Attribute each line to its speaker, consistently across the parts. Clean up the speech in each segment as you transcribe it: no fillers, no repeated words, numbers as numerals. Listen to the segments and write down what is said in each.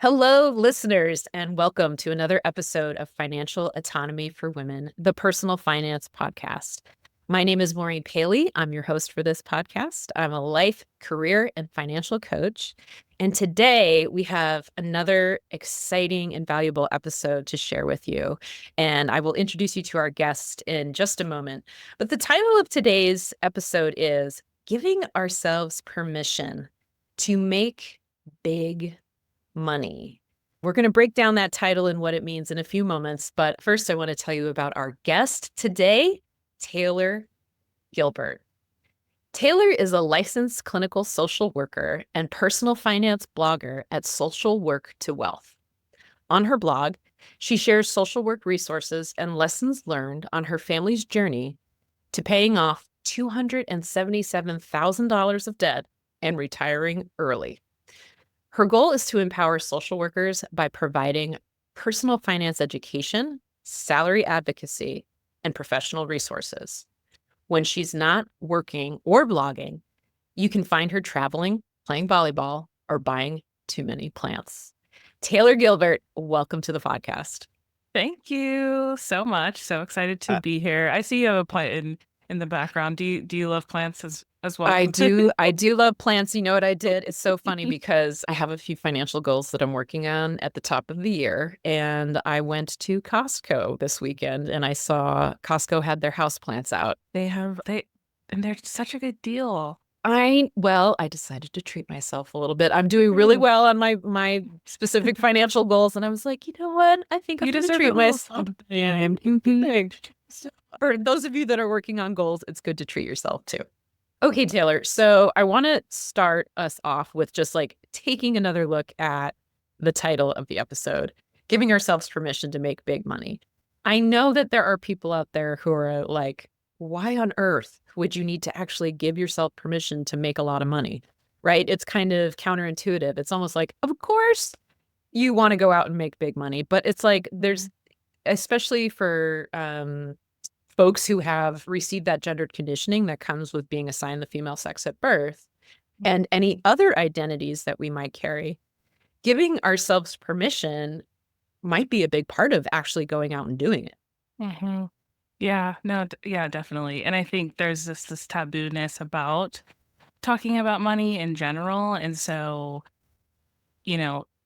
Speaker 1: Hello, listeners, and welcome to another episode of Financial Autonomy for Women, the Personal Finance Podcast. My name is Maureen Paley. I'm your host for this podcast. I'm a life, career, and financial coach. And today we have another exciting and valuable episode to share with you. And I will introduce you to our guest in just a moment. But the title of today's episode is Giving Ourselves Permission to Make Big Money. We're going to break down that title and what it means in a few moments. But first, I want to tell you about our guest today, Taylor Gilbert. Taylor is a licensed clinical social worker and personal finance blogger at Social Work to Wealth. On her blog, she shares social work resources and lessons learned on her family's journey to paying off $277,000 of debt and retiring early. Her goal is to empower social workers by providing personal finance education, salary advocacy, and professional resources. When she's not working or blogging, you can find her traveling, playing volleyball, or buying too many plants. Taylor Gilbert, welcome to the podcast.
Speaker 2: Thank you so much. So excited to be here. I see you have a plant in the background. Do you love plants as well?
Speaker 1: I do love plants. You know what I did? It's so funny because I have a few financial goals that I'm working on at the top of the year. And I went to Costco this weekend and I saw Costco had their houseplants out.
Speaker 2: And they're such a good deal.
Speaker 1: I decided to treat myself a little bit. I'm doing really well on my specific financial goals. And I was like, you know what? I think I'm going to treat myself. For those of you that are working on goals, it's good to treat yourself too. Okay, Taylor. So I want to start us off with just like taking another look at the title of the episode, giving ourselves permission to make big money. I know that there are people out there who are like, why on earth would you need to actually give yourself permission to make a lot of money, right? It's kind of counterintuitive. It's almost like, of course you want to go out and make big money, but it's like there's, especially for folks who have received that gendered conditioning that comes with being assigned the female sex at birth and any other identities that we might carry, giving ourselves permission might be a big part of actually going out and doing it.
Speaker 2: Mm-hmm. Yeah, no, yeah, definitely. And I think there's this taboo-ness about talking about money in general. And so,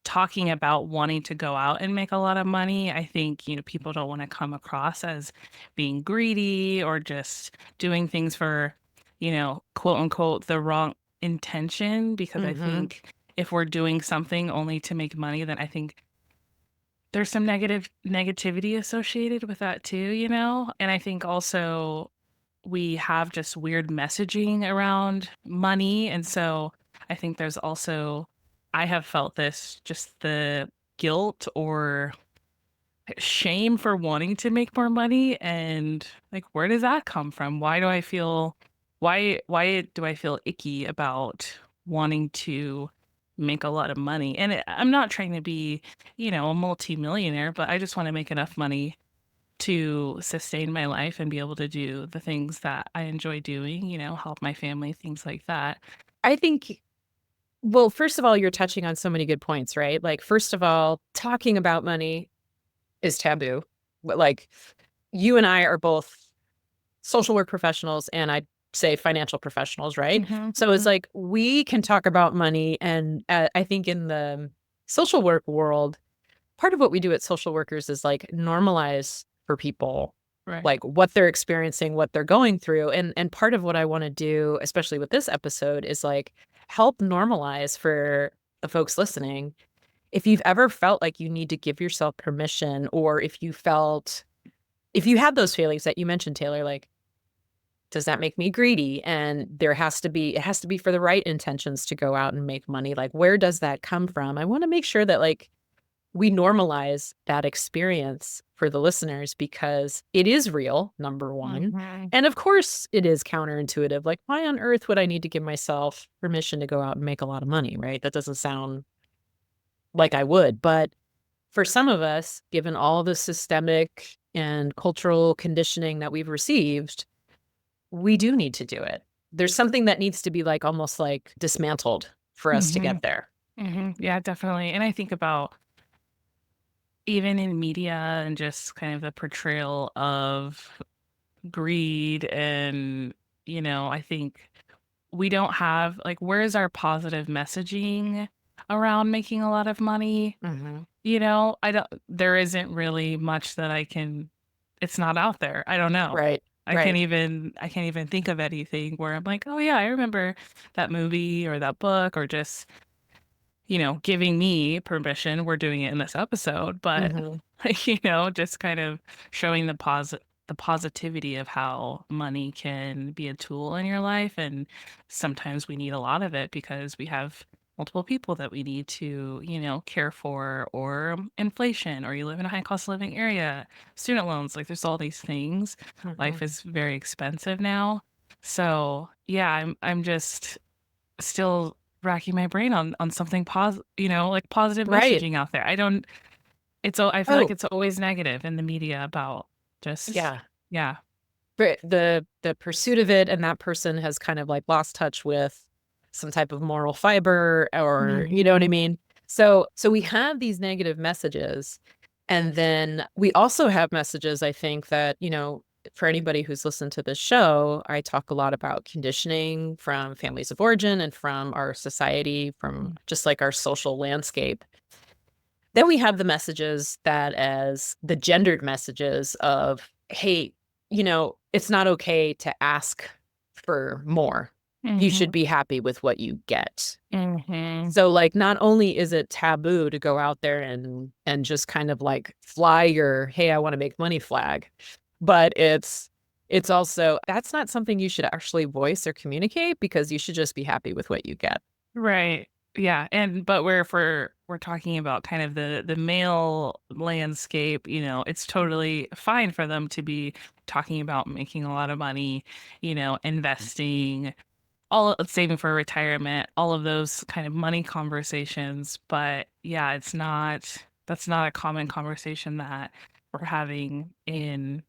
Speaker 2: talking about wanting to go out and make a lot of money, I think, people don't want to come across as being greedy or just doing things for, quote unquote, the wrong intention. Because I think if we're doing something only to make money, then I think there's some negativity associated with that too, And I think also we have just weird messaging around money. And so I think there's also, I have felt this, just the guilt or shame for wanting to make more money. And like, where does that come from? Why do I feel icky about wanting to make a lot of money? And I'm not trying to be, a multimillionaire, but I just want to make enough money to sustain my life and be able to do the things that I enjoy doing, help my family, things like that.
Speaker 1: I think, well, first of all, you're touching on so many good points, right? Like, first of all, talking about money is taboo. But like, you and I are both social work professionals and I'd say financial professionals, right? So it's like we can talk about money. And I think in the social work world, part of what we do at social workers is like normalize for people,
Speaker 2: Right.
Speaker 1: like what they're experiencing, what they're going through. And part of what I want to do, especially with this episode, is like help normalize for the folks listening. If you've ever felt like you need to give yourself permission, or if you had those feelings that you mentioned, Taylor, like, does that make me greedy? And it has to be for the right intentions to go out and make money. Like, where does that come from? I want to make sure that like we normalize that experience for the listeners because it is real, number one. And of course it is counterintuitive. Like, why on earth would I need to give myself permission to go out and make a lot of money, right? That doesn't sound like I would. But for some of us, given all the systemic and cultural conditioning that we've received, we do need to do it. There's something that needs to be like almost like dismantled for us to get there.
Speaker 2: Yeah, definitely. And I think about even in media and just kind of the portrayal of greed and, I think we don't have like, where's our positive messaging around making a lot of money?
Speaker 1: Mhm.
Speaker 2: I don't there isn't really much that I can it's not out there. I don't know.
Speaker 1: Right, right.
Speaker 2: I can't even think of anything where I'm like, "Oh yeah, I remember that movie or that book," or just, giving me permission. We're doing it in this episode, but
Speaker 1: Mhm.
Speaker 2: just kind of showing the positivity of how money can be a tool in your life. And sometimes we need a lot of it because we have multiple people that we need to, care for, or inflation, or you live in a high cost of living area, student loans, like there's all these things. Life
Speaker 1: Mhm.
Speaker 2: is very expensive now. So yeah, I'm just still racking my brain on something like positive
Speaker 1: Right.
Speaker 2: messaging out there. I feel like
Speaker 1: Oh,
Speaker 2: it's always negative in the media about just
Speaker 1: yeah.
Speaker 2: yeah.
Speaker 1: The pursuit of it, and that person has kind of, like, lost touch with some type of moral fiber, or you know what I
Speaker 2: Mhm.
Speaker 1: mean? So we have these negative messages, and then we also have messages, I think, that, for anybody who's listened to this show, I talk a lot about conditioning from families of origin and from our society, from
Speaker 2: Mm,
Speaker 1: just, like, our social landscape. Then we have the messages that as the gendered messages of, "Hey, it's not okay to ask for more. You should
Speaker 2: mhm,
Speaker 1: be happy with what you get."
Speaker 2: mhm.
Speaker 1: So, like, not only is it taboo to go out there and just kind of, like, fly your, "Hey, I wanna make money" flag, but it's also that's not something you should actually voice or communicate, because you should just be happy with what you get.
Speaker 2: Right. Yeah, and but we're talking about kind of the male landscape, it's totally fine for them to be talking about making a lot of money, investing, saving for retirement, all of those kind of money conversations. But yeah, that's not a common conversation that we're having in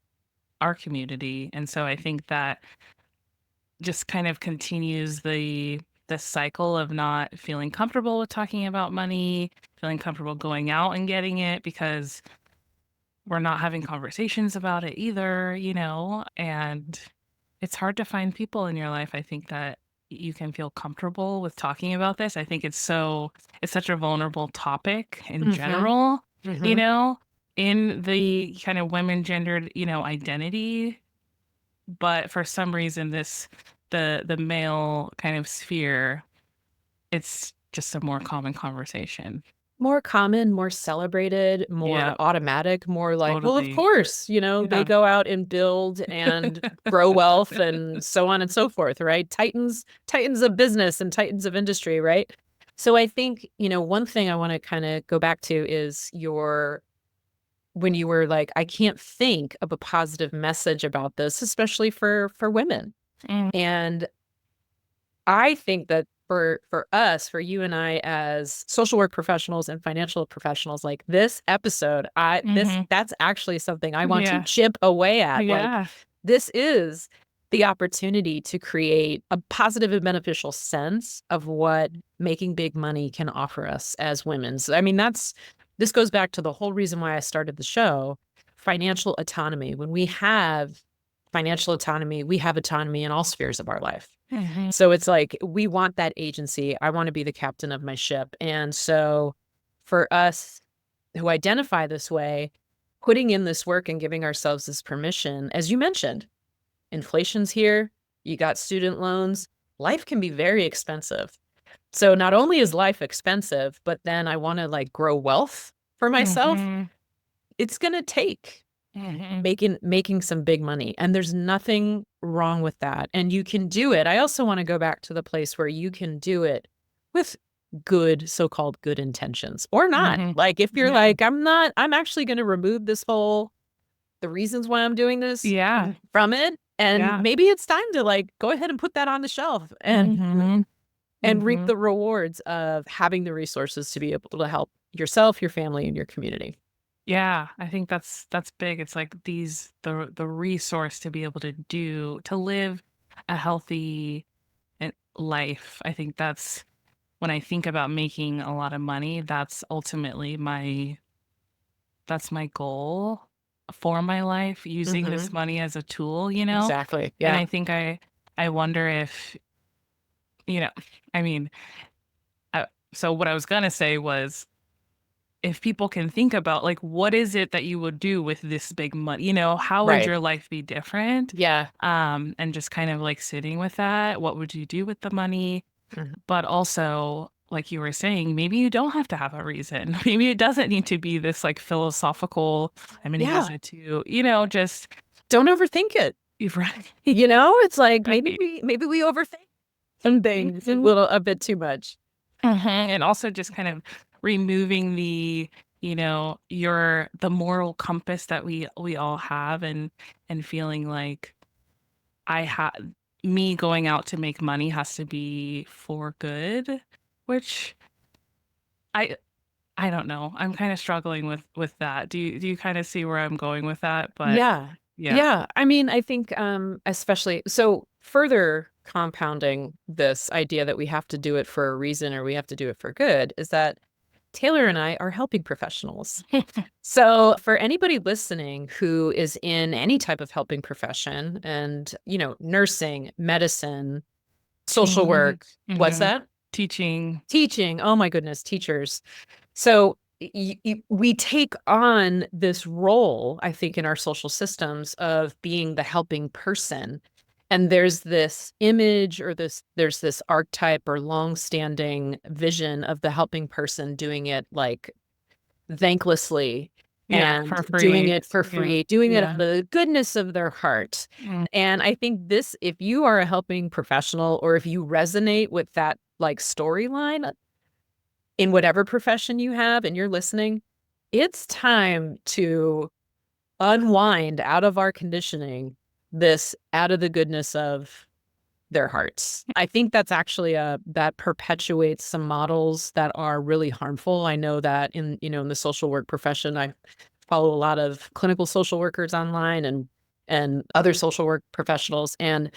Speaker 2: our community. And so I think that just kind of continues the cycle of not feeling comfortable with talking about money, feeling comfortable going out and getting it because we're not having conversations about it either, and it's hard to find people in your life, I think, that you can feel comfortable with talking about this. I think it's such a vulnerable topic in
Speaker 1: Mhm,
Speaker 2: general, you
Speaker 1: mhm.
Speaker 2: know, in the kind of women gendered, identity, but for some reason the male kind of sphere, it's just a more common conversation.
Speaker 1: More common, more celebrated, more
Speaker 2: Yeah,
Speaker 1: automatic, more like, "Well, of
Speaker 2: totally.
Speaker 1: course, they
Speaker 2: Yeah.
Speaker 1: go out and build and grow wealth and so on and so forth," right? Titans of business and titans of industry, right? So I think, one thing I wanna kinda go back to is your when you were like, "I can't think of a positive message about this, especially for women."
Speaker 2: Mm,
Speaker 1: And I think that for us, for you and I as social work professionals and financial professionals, like this episode,
Speaker 2: mhm.
Speaker 1: that's actually something I want to
Speaker 2: Yeah.
Speaker 1: chip away at. Like,
Speaker 2: Yeah.
Speaker 1: this is the opportunity to create a positive and beneficial sense of what making big money can offer us as women. So, I mean, this goes back to the whole reason why I started the show, financial autonomy. When we have financial autonomy, we have autonomy in all spheres of our life.
Speaker 2: Mhm.
Speaker 1: So it's like, we want that agency. I wanna be the captain of my ship. And so for us who identify this way, putting in this work and giving ourselves this permission, as you mentioned, inflation's here, you got student loans, life can be very expensive. So not only is life expensive, but then I wanna, like, grow wealth for myself.
Speaker 2: Mhm.
Speaker 1: It's gonna take
Speaker 2: Mhm.
Speaker 1: making some big money, and there's nothing wrong with that, and you can do it. I also wanna go back to the place where you can do it with good so-called good intentions, or not.
Speaker 2: Mhm.
Speaker 1: Like, if you're
Speaker 2: Yeah.
Speaker 1: like, I'm actually gonna remove the reasons why I'm doing this
Speaker 2: Yeah.
Speaker 1: from it, and
Speaker 2: Yeah.
Speaker 1: maybe it's time to, like, go ahead and put that on the shelf
Speaker 2: Mhm.
Speaker 1: and reap
Speaker 2: Mhm.
Speaker 1: the rewards of having the resources to be able to help yourself, your family, and your community.
Speaker 2: Yeah, I think that's big. It's like the resource to be able to live a healthy life. I think that's when I think about making a lot of money, that's ultimately that's my goal for my life, using this
Speaker 1: Mhm.
Speaker 2: money as a tool, you know?
Speaker 1: Exactly.
Speaker 2: And
Speaker 1: Yeah.
Speaker 2: I think I wonder if, you know, I mean, so what I was gonna say was, if people can think about, like, what is it that you would do with this big money? You know, how would
Speaker 1: Right.
Speaker 2: your life be different?
Speaker 1: Yeah.
Speaker 2: And just kind of like sitting with that. What would you do with the money?
Speaker 1: Mhm.
Speaker 2: But also, like you were saying, maybe you don't have to have a reason. Maybe it doesn't need to be this like philosophical, I'm gonna use
Speaker 1: Yeah.
Speaker 2: it to, you know, just
Speaker 1: Don't overthink it.
Speaker 2: you've right.
Speaker 1: It's like
Speaker 2: Right.
Speaker 1: maybe we overthink some things a bit too much.
Speaker 2: Mhm, and also just kind of removing the, the moral compass that we all have, and feeling like I have me going out to make money has to be for good, which I I don't know. I'm kind of struggling with that. Do you kind of see where I'm going with that? But
Speaker 1: Yeah.
Speaker 2: yeah.
Speaker 1: Yeah. I mean, I think especially so further compounding this idea that we have to do it for a reason or we have to do it for good is that Taylor and I are helping professionals. So, for anybody listening who is in any type of helping profession and, nursing, medicine, social
Speaker 2: Teaching,
Speaker 1: work, what's
Speaker 2: mhm,
Speaker 1: that?
Speaker 2: teaching,
Speaker 1: Teaching. Oh my goodness, teachers. So we take on this role, I think, in our social systems of being the helping person. And there's this image or there's this archetype or long-standing vision of the helping person doing it like thanklessly
Speaker 2: yeah,
Speaker 1: and
Speaker 2: for
Speaker 1: doing
Speaker 2: free.
Speaker 1: it for
Speaker 2: Yeah,
Speaker 1: free, doing it out of
Speaker 2: yeah.
Speaker 1: the goodness of their heart.
Speaker 2: Mm,
Speaker 1: And I think this, if you are a helping professional or if you resonate with that like storyline in whatever profession you have and you're listening, it's time to unwind out of our conditioning this out of the goodness of their hearts. I think that's actually that perpetuates some models that are really harmful. I know that in the social work profession, I follow a lot of clinical social workers online and other social work professionals. And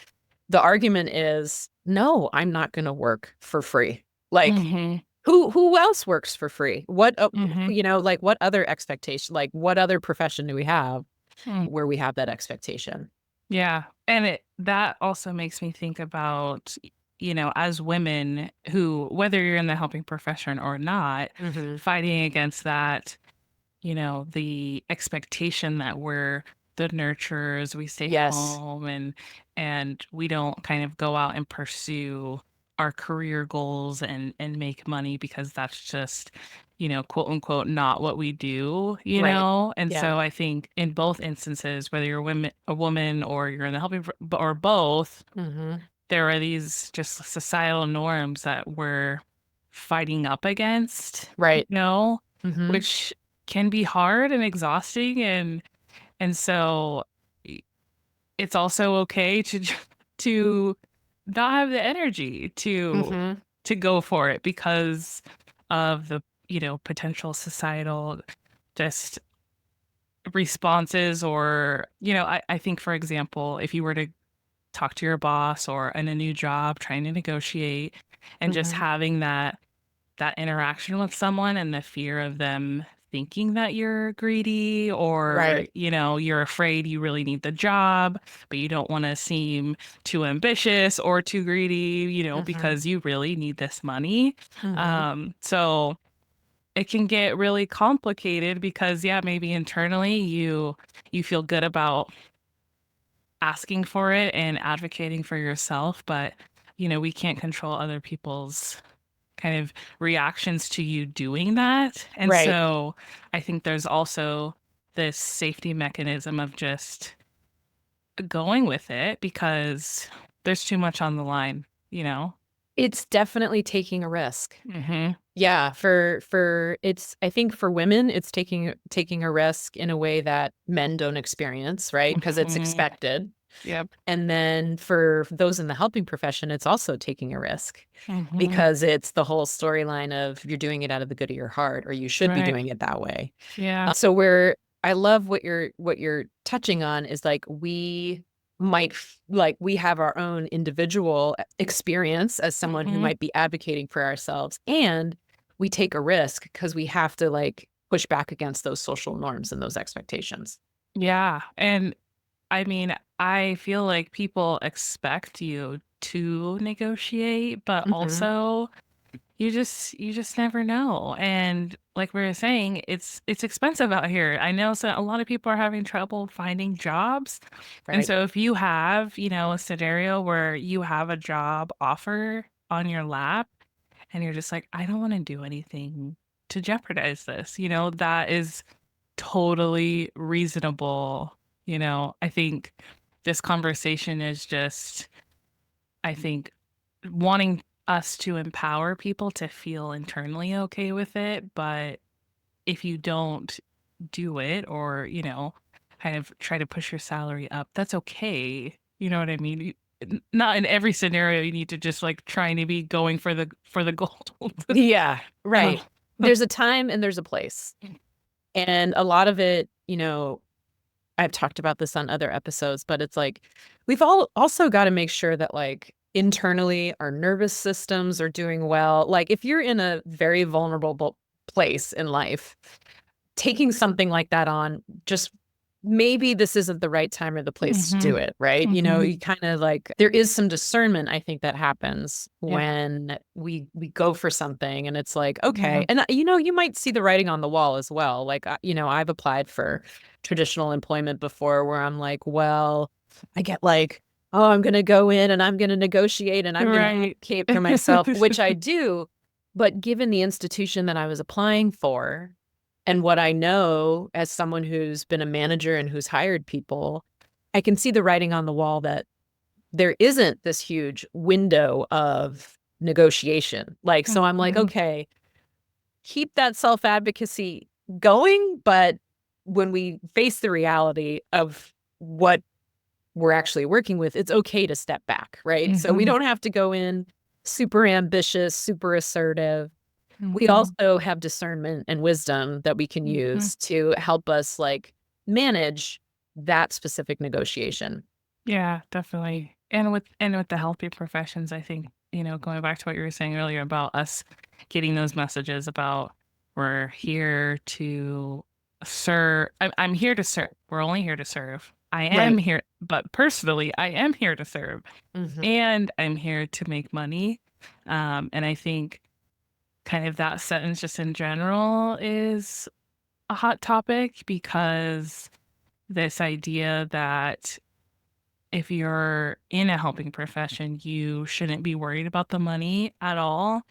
Speaker 1: the argument is, no, I'm not going to work for free. Like
Speaker 2: mhm,
Speaker 1: who else works for free?
Speaker 2: mhm,
Speaker 1: Like what other expectation, like what other profession do we have
Speaker 2: mm.
Speaker 1: where we have that expectation?
Speaker 2: Yeah, and that also makes me think about, as women who, whether you're in the helping profession or not,
Speaker 1: Hmm.
Speaker 2: fighting against that, the expectation that we're the nurturers, we stay
Speaker 1: Yes.
Speaker 2: home, and we don't kind of go out and pursue our career goals and make money because that's just, quote unquote, not what we do, you
Speaker 1: Right.
Speaker 2: know? And
Speaker 1: Yeah.
Speaker 2: so I think in both instances, whether you're a woman or you're in the or both,
Speaker 1: Hmm.
Speaker 2: there are these just societal norms that we're fighting up against,
Speaker 1: Right. Hmm.
Speaker 2: which can be hard and exhausting, and so i- it's also okay to to not have the energy
Speaker 1: Hmm.
Speaker 2: to go for it because of the, potential societal just responses, or, I think, for example, if you were to talk to your boss or in a new job trying to negotiate, and just
Speaker 1: Hmm.
Speaker 2: having that interaction with someone and the fear of them thinking that you're greedy, or,
Speaker 1: Right.
Speaker 2: you're afraid you really need the job, but you don't want to seem too ambitious or too greedy,
Speaker 1: Hmm.
Speaker 2: because you really need this money.
Speaker 1: Hmm.
Speaker 2: So it can get really complicated because, yeah, maybe internally you feel good about asking for it and advocating for yourself, but we can't control other people's kind of reactions to you doing that. And
Speaker 1: Right.
Speaker 2: so I think there's also this safety mechanism of just going with it because there's too much on the line.
Speaker 1: It's definitely taking a risk.
Speaker 2: Mhm.
Speaker 1: Yeah, for it's I think for women, it's taking a risk in a way that men don't experience, right? Because it's
Speaker 2: Mhm.
Speaker 1: expected.
Speaker 2: Yep.
Speaker 1: And then for those in the helping profession, it's also taking a risk
Speaker 2: Mhm.
Speaker 1: because it's the whole storyline of you're doing it out of the good of your heart, or you should be
Speaker 2: Right.
Speaker 1: doing it that way.
Speaker 2: Yeah.
Speaker 1: So I love what you're touching on is like we like we have our own individual experience as someone who
Speaker 2: Mhm.
Speaker 1: might be advocating for ourselves, and we take a risk because we have to like push back against those social norms and those expectations.
Speaker 2: Yeah, and I mean, I feel like people expect you to negotiate, but
Speaker 1: Hmm.
Speaker 2: also you just never know. And like we were saying, it's expensive out here. I know so a lot of people are having trouble finding jobs. And
Speaker 1: Right.
Speaker 2: so if you have, a scenario where you have a job offer on your lap and you're just like, I don't want to do anything to jeopardize this, that is totally reasonable. I think this conversation is just, I think, wanting us to empower people to feel internally okay with it. But if you don't do it or, kind of try to push your salary up, that's okay. You know what I mean? Not in every scenario you need to just like trying to be going for the gold.
Speaker 1: Yeah,
Speaker 2: Oh.
Speaker 1: right. There's a time and there's a place. And a lot of it, I've talked about this on other episodes, but it's like we've all also got to make sure that like internally our nervous systems are doing well. Like if you're in a very vulnerable place in life, taking something like that on, just maybe this isn't the right time or the place to do
Speaker 2: Mhm.
Speaker 1: it, right?
Speaker 2: Mhm.
Speaker 1: You kind of like there is some discernment I think that happens
Speaker 2: Yeah.
Speaker 1: when we go for something and it's like, okay.
Speaker 2: Yeah.
Speaker 1: And you might see the writing on the wall as well. Like I've applied for traditional employment before where I'm like, well, I get like, oh, I'm going to go in and I'm going to negotiate and I'm going to
Speaker 2: Right.
Speaker 1: advocate for myself, which I do. But given the institution that I was applying for, and what I know as someone who's been a manager and who's hired people, I can see the writing on the wall that there isn't this huge window of negotiation. Like, so I'm like,
Speaker 2: Mhm.
Speaker 1: okay, keep that self advocacy going. But when we face the reality of what we're actually working with, it's okay to step back, right? So we
Speaker 2: Mhm.
Speaker 1: don't have to go in super ambitious, super assertive. We
Speaker 2: Mhm.
Speaker 1: also have discernment and wisdom that we can
Speaker 2: Mhm.
Speaker 1: use to help us like manage that specific negotiation.
Speaker 2: Yeah, definitely. And with the healthy professions, I think, going back to what you were saying earlier about us getting those messages about we're here to serve. I'm here to serve. We're only here to serve. I am
Speaker 1: Right.
Speaker 2: here, but personally, I am here to serve,
Speaker 1: Hmm.
Speaker 2: and I'm here to make money. And I think kind of that sentence just in general is a hot topic because this idea that if you're in a helping profession, you shouldn't be worried about the money at all.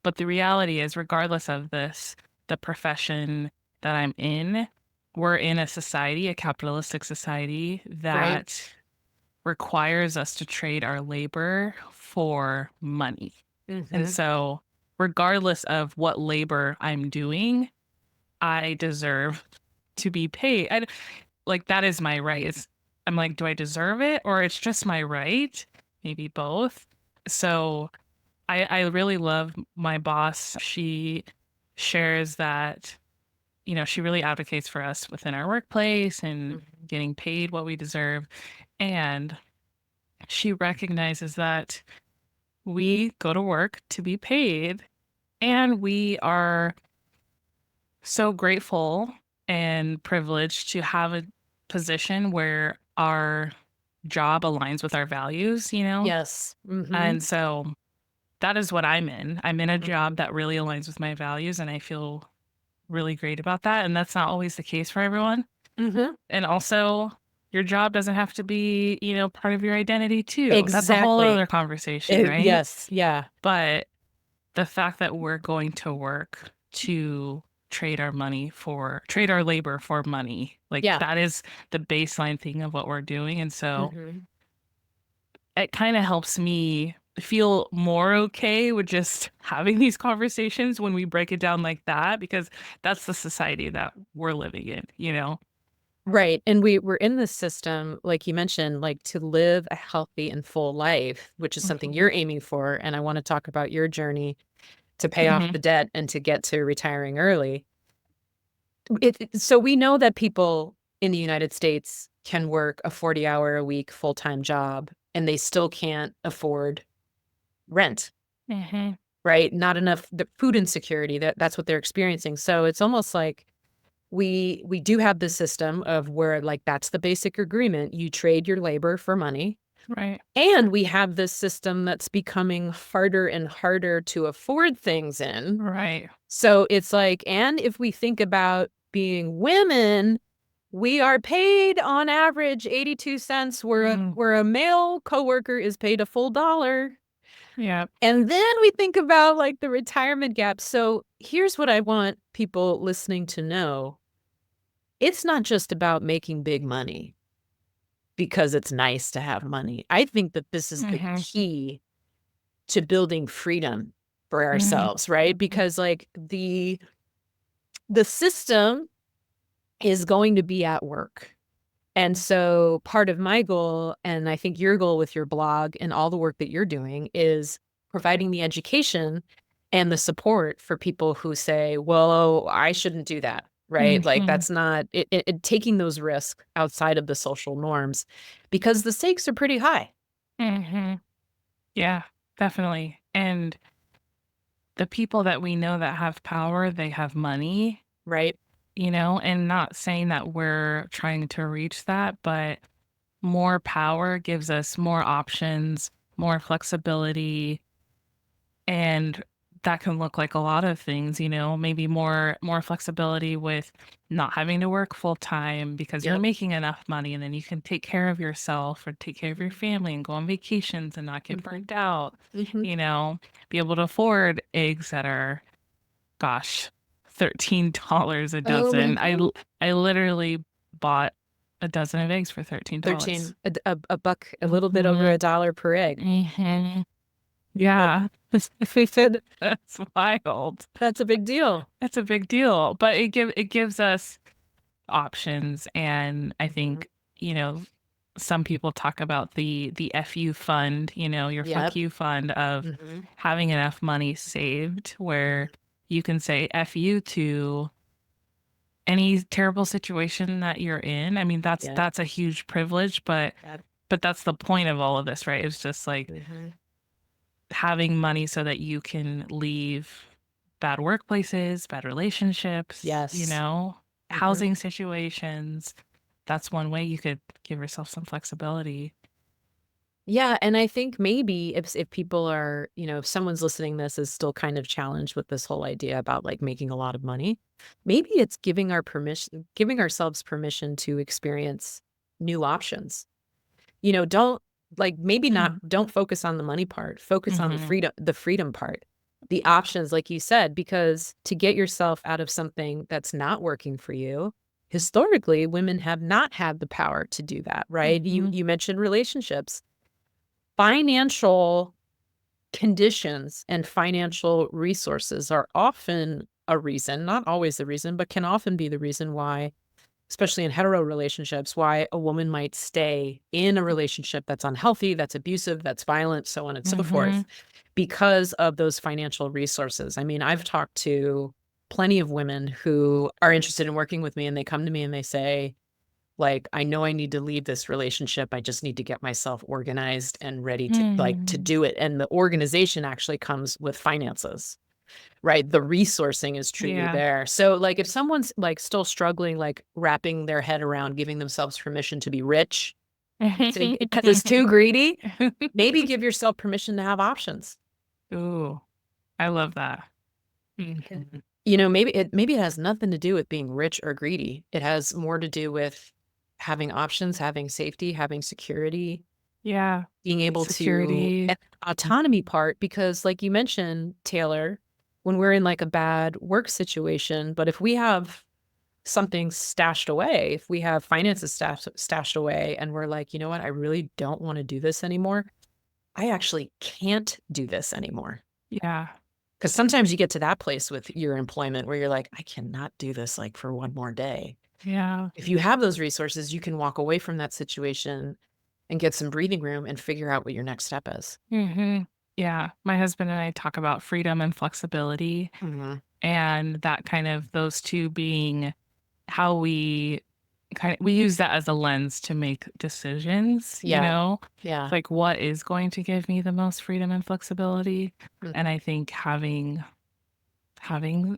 Speaker 2: But the reality is, regardless of the profession that I'm in, we're in a society, a capitalistic society
Speaker 1: Right.
Speaker 2: that requires us to trade our labor for money. And
Speaker 1: Hmm.
Speaker 2: so, regardless of what labor I'm doing, I deserve to be paid. Like, that is my right. I'm like, do I deserve it or it's just my right? Maybe both. So I really love my boss. She shares that, she really advocates for us within our workplace and
Speaker 1: Hmm.
Speaker 2: getting paid what we deserve. And she recognizes that we go to work to be paid and we are so grateful and privileged to have a position where our job aligns with our values.
Speaker 1: Yes. Hmm.
Speaker 2: And so that is what I'm in. I'm in a job that really aligns with my values, and I feel really great about that. And that's not always the case for everyone.
Speaker 1: Hmm.
Speaker 2: And also, your job doesn't have to be, part of your identity too. That's a whole
Speaker 1: Exactly.
Speaker 2: other conversation, right?
Speaker 1: Yes. Yeah.
Speaker 2: But the fact that we're going to work to trade our labor for money, like
Speaker 1: Yeah.
Speaker 2: that is the baseline thing of what we're doing. And so
Speaker 1: Hmm.
Speaker 2: it kind of helps me feel more okay with just having these conversations when we break it down like that, because that's the society that we're living in.
Speaker 1: Right. And we're in this system, like you mentioned, like to live a healthy and full life, which is something
Speaker 2: Mhm.
Speaker 1: you're aiming for. And I want to talk about your journey to pay off
Speaker 2: Mhm.
Speaker 1: the debt and to get to retiring early. So we know that people in the United States can work a 40-hour-a-week full-time job and they still can't afford rent,
Speaker 2: Mhm.
Speaker 1: right? Not enough the food insecurity, that's what they're experiencing. So it's almost like we do have this system of where, like, that's the basic agreement. You trade your labor for money.
Speaker 2: Right.
Speaker 1: And we have this system that's becoming harder and harder to afford things in.
Speaker 2: Right.
Speaker 1: So it's like, and if we think about being women, we are paid on average 82 cents,
Speaker 2: Mm.
Speaker 1: where a male coworker is paid a full dollar.
Speaker 2: Yep.
Speaker 1: And then we think about like the retirement gap. So here's what I want people listening to know. It's not just about making big money because it's nice to have money. I think that this is the
Speaker 2: Mhm.
Speaker 1: key to building freedom for
Speaker 2: Mhm.
Speaker 1: ourselves, right? Because like the system is going to be at work. And so part of my goal, and I think your goal with your blog and all the work that you're doing, is providing the education and the support for people who say, well, I shouldn't do that, right? Like
Speaker 2: Mhm.
Speaker 1: that's not taking those risks outside of the social norms because the stakes are pretty high,
Speaker 2: Mhm. Yeah, definitely. And the people that we know that have power, they have money,
Speaker 1: right?
Speaker 2: and not saying that we're trying to reach that, but more power gives us more options, more flexibility, and that can look like a lot of things, maybe more flexibility with not having to work full time because you're
Speaker 1: Yep.
Speaker 2: making enough money and then you can take care of yourself or take care of your
Speaker 1: Mhm.
Speaker 2: family and go on vacations and not get
Speaker 1: Mhm.
Speaker 2: burnt out,
Speaker 1: Mhm.
Speaker 2: be able to afford eggs that are, gosh, $13 a
Speaker 1: Oh my
Speaker 2: dozen.
Speaker 1: God.
Speaker 2: I literally bought a dozen of eggs for $13.
Speaker 1: 13, a buck, a little bit over
Speaker 2: Mhm.
Speaker 1: a dollar per egg.
Speaker 2: Mhm.
Speaker 1: But
Speaker 2: Yeah.
Speaker 1: we said
Speaker 2: That's wild.
Speaker 1: that's a big deal.
Speaker 2: That's a big deal, but it gives us options, and I
Speaker 1: Mhm.
Speaker 2: think, you know, some people talk about the FU fund, your fuck
Speaker 1: Yep.
Speaker 2: you fund of
Speaker 1: Mhm.
Speaker 2: having enough money saved where you can say F you to any terrible situation that you're in. I mean,
Speaker 1: Yep.
Speaker 2: that's a huge privilege, but
Speaker 1: Yep.
Speaker 2: that's the point of all of this, right? It's just like
Speaker 1: Mhm.
Speaker 2: having money so that you can leave bad workplaces, bad relationships,
Speaker 1: Yes. Mhm.
Speaker 2: housing situations. That's one way you could give yourself some flexibility.
Speaker 1: Yeah, and I think maybe if people are, if someone's listening this is still kind of challenged with this whole idea about like making a lot of money, maybe it's giving ourselves permission to experience new options. Don't like maybe not
Speaker 2: Mm.
Speaker 1: don't focus on the money part, focus on
Speaker 2: Mhm.
Speaker 1: the freedom part, the options, like you said, because to get yourself out of something that's not working for you, historically, women have not had the power to do that, right? You
Speaker 2: Mhm.
Speaker 1: you mentioned relationships. Financial conditions and financial resources are often a reason, not always the reason, but can often be the reason why, especially in hetero relationships, why a woman might stay in a relationship that's unhealthy, that's abusive, that's violent, so on and so forth,
Speaker 2: Mhm.
Speaker 1: because of those financial resources. I mean, I've talked to plenty of women who are interested in working with me and they come to me and they say, like, I know I need to leave this relationship. I just need to get myself organized and ready to
Speaker 2: Mhm.
Speaker 1: do it. And the organization actually comes with finances, right? The resourcing is truly
Speaker 2: Yeah.
Speaker 1: there. So like if someone's like still struggling, like wrapping their head around giving themselves permission to be rich because it's too greedy, maybe give yourself permission to have options.
Speaker 2: Ooh, I love that. Mhm.
Speaker 1: Maybe it has nothing to do with being rich or greedy. It has more to do with having options, having safety, having security,
Speaker 2: Yeah.
Speaker 1: being able to
Speaker 2: Security.
Speaker 1: and autonomy part, because like you mentioned, Taylor, when we're in like a bad work situation, but if we have something stashed away, if we have finances stashed away and we're like, you know what, I really don't want to do this anymore. I actually can't do this anymore.
Speaker 2: Yeah.
Speaker 1: Because sometimes you get to that place with your employment where you're like, I cannot do this like for one more day.
Speaker 2: Yeah.
Speaker 1: If you have those resources, you can walk away from that situation and get some breathing room and figure out what your next step is.
Speaker 2: Mhm. Yeah. My husband and I talk about freedom and flexibility,
Speaker 1: Mhm.
Speaker 2: and that kind of those two being how we we use that as a lens to make decisions, you
Speaker 1: Yeah.
Speaker 2: know?
Speaker 1: Yeah.
Speaker 2: Like what is going to give me the most freedom and flexibility?
Speaker 1: Mm.
Speaker 2: And I think having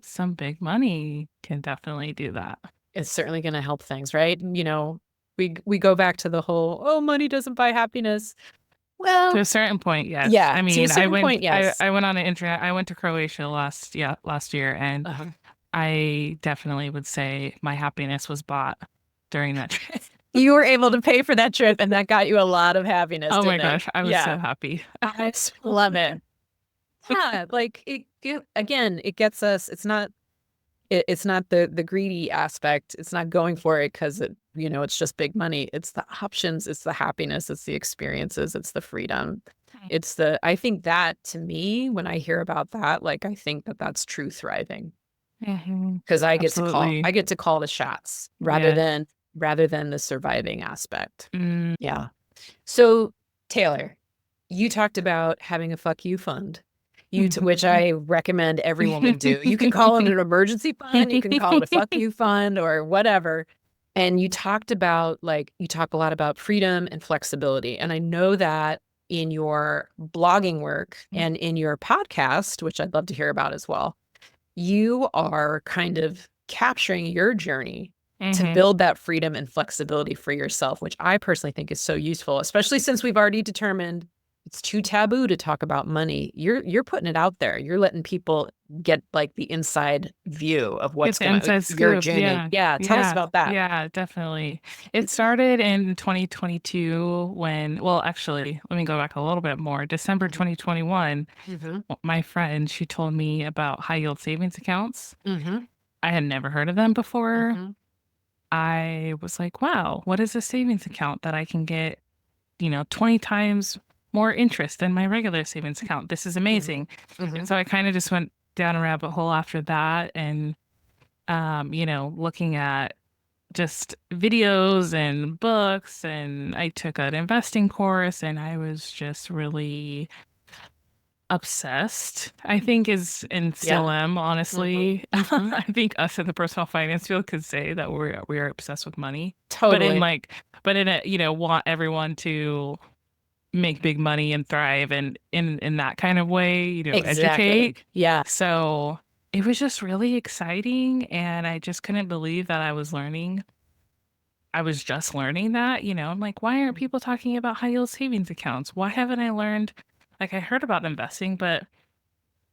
Speaker 2: some big money can definitely do that.
Speaker 1: It's certainly gonna help things, right? We go back to the whole, "Oh, money doesn't buy happiness."
Speaker 2: To
Speaker 1: Well,
Speaker 2: a certain point, yes.
Speaker 1: yeah,
Speaker 2: I
Speaker 1: to a
Speaker 2: mean,
Speaker 1: certain point, yes.
Speaker 2: I went on an internet. I went to Croatia last year, and
Speaker 1: Uh-huh.
Speaker 2: I definitely would say my happiness was bought during that trip.
Speaker 1: You were able to pay for that trip, and that got you a lot of happiness,
Speaker 2: Oh my
Speaker 1: didn't it?
Speaker 2: gosh, I was
Speaker 1: Yeah.
Speaker 2: so happy.
Speaker 1: I love it. Yeah, like, again, it gets us it's not the greedy aspect. It's not going for it 'cause it's just big money. It's the options, it's the happiness, it's the experiences, it's the freedom. I think that to me, when I hear about that, like, I think that that's true thriving.
Speaker 2: Mhm.
Speaker 1: 'Cause I
Speaker 2: Absolutely.
Speaker 1: get to call the shots
Speaker 2: Yes.
Speaker 1: rather than the surviving aspect.
Speaker 2: Mm.
Speaker 1: Yeah. So, Taylor, you talked about having a "fuck you" fund, which
Speaker 2: Mhm.
Speaker 1: I recommend every woman do. You can call it an emergency fund, you can call it a "fuck you" fund or whatever, and you talk a lot about freedom and flexibility, and I know that in your blogging work and in your podcast, which I'd love to hear about as well, you are kind of capturing your journey to
Speaker 2: Mhm.
Speaker 1: build that freedom and flexibility for yourself, which I personally think is so useful, especially since we've already determined it's too taboo to talk about money. You're putting it out there. You're letting people get like the inside view of
Speaker 2: Get
Speaker 1: what's
Speaker 2: the
Speaker 1: gonna
Speaker 2: inside
Speaker 1: your
Speaker 2: scoop.
Speaker 1: journey.
Speaker 2: Yeah.
Speaker 1: Yeah, tell us
Speaker 2: Yeah.
Speaker 1: about that.
Speaker 2: Yeah, definitely. It started in 2022 well, actually, let me go back a little bit more. December
Speaker 1: Mhm,
Speaker 2: 2021,
Speaker 1: mhm,
Speaker 2: my friend, she told me about high yield savings accounts.
Speaker 1: mhm,
Speaker 2: I had never heard of them before.
Speaker 1: mhm,
Speaker 2: I was like, wow, what is a savings account that I can get, 20 times more interest than my regular savings account? This is
Speaker 1: mhm,
Speaker 2: amazing. And
Speaker 1: mhm,
Speaker 2: so I kind of just went down a rabbit hole after that and, looking at just videos and books. And I took an investing course and I was just really obsessed, I think is and
Speaker 1: yeah,
Speaker 2: still am,
Speaker 1: mhm,
Speaker 2: honestly.
Speaker 1: mhm,
Speaker 2: I think us in the personal finance field could say that we are obsessed with money, but in
Speaker 1: totally.
Speaker 2: like, but in a, want everyone to make big money and thrive and in that kind of way,
Speaker 1: Exactly.
Speaker 2: educate.
Speaker 1: Yeah.
Speaker 2: So it was just really exciting and I just couldn't believe that I was just learning that, I'm like, why aren't people talking about high yield savings accounts? Why haven't I learned? Like, I heard about investing, but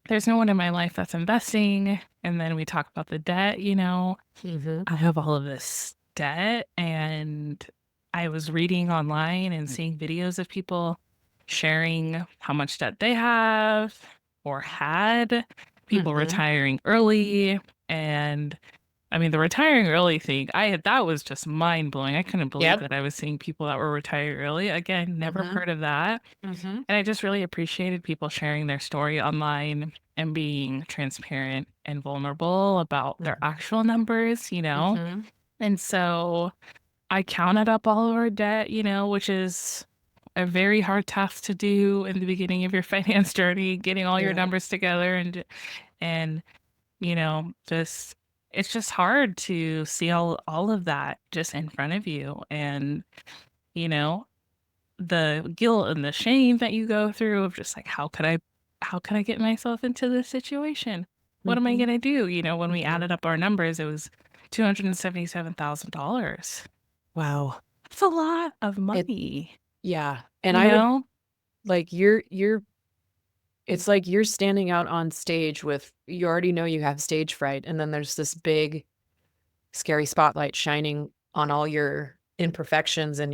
Speaker 2: there's no one in my life that's investing. And then we talk about the debt,
Speaker 1: Mhm,
Speaker 2: I have all of this debt. And I was reading online and seeing videos of people sharing how much debt they have or had, people
Speaker 1: mhm.
Speaker 2: retiring early. And I mean, the retiring early thing, that was just mind blowing. I couldn't believe
Speaker 1: Yep.
Speaker 2: that I was seeing people that were retiring early. Again, never
Speaker 1: Mhm,
Speaker 2: heard of that.
Speaker 1: mhm,
Speaker 2: And I just really appreciated people sharing their story online and being transparent and vulnerable about their
Speaker 1: mhm,
Speaker 2: actual numbers,
Speaker 1: mhm,
Speaker 2: And so I counted up all of our debt, which is a very hard task to do in the beginning of your finance journey, getting all your
Speaker 1: yeah,
Speaker 2: numbers together and just it's just hard to see all of that just in front of you and you know the guilt and the shame that you go through of just like how could I get myself into this situation? What am I
Speaker 1: mhm,
Speaker 2: going to do? When we
Speaker 1: mhm.
Speaker 2: added up our numbers it was $277,000.
Speaker 1: Wow.
Speaker 2: That's a lot of
Speaker 1: It
Speaker 2: money,
Speaker 1: yeah, and
Speaker 2: you
Speaker 1: I would
Speaker 2: know?
Speaker 1: like, it's like you're standing out on stage with you already know you have stage fright, and then there's this big, scary spotlight shining on all your imperfections and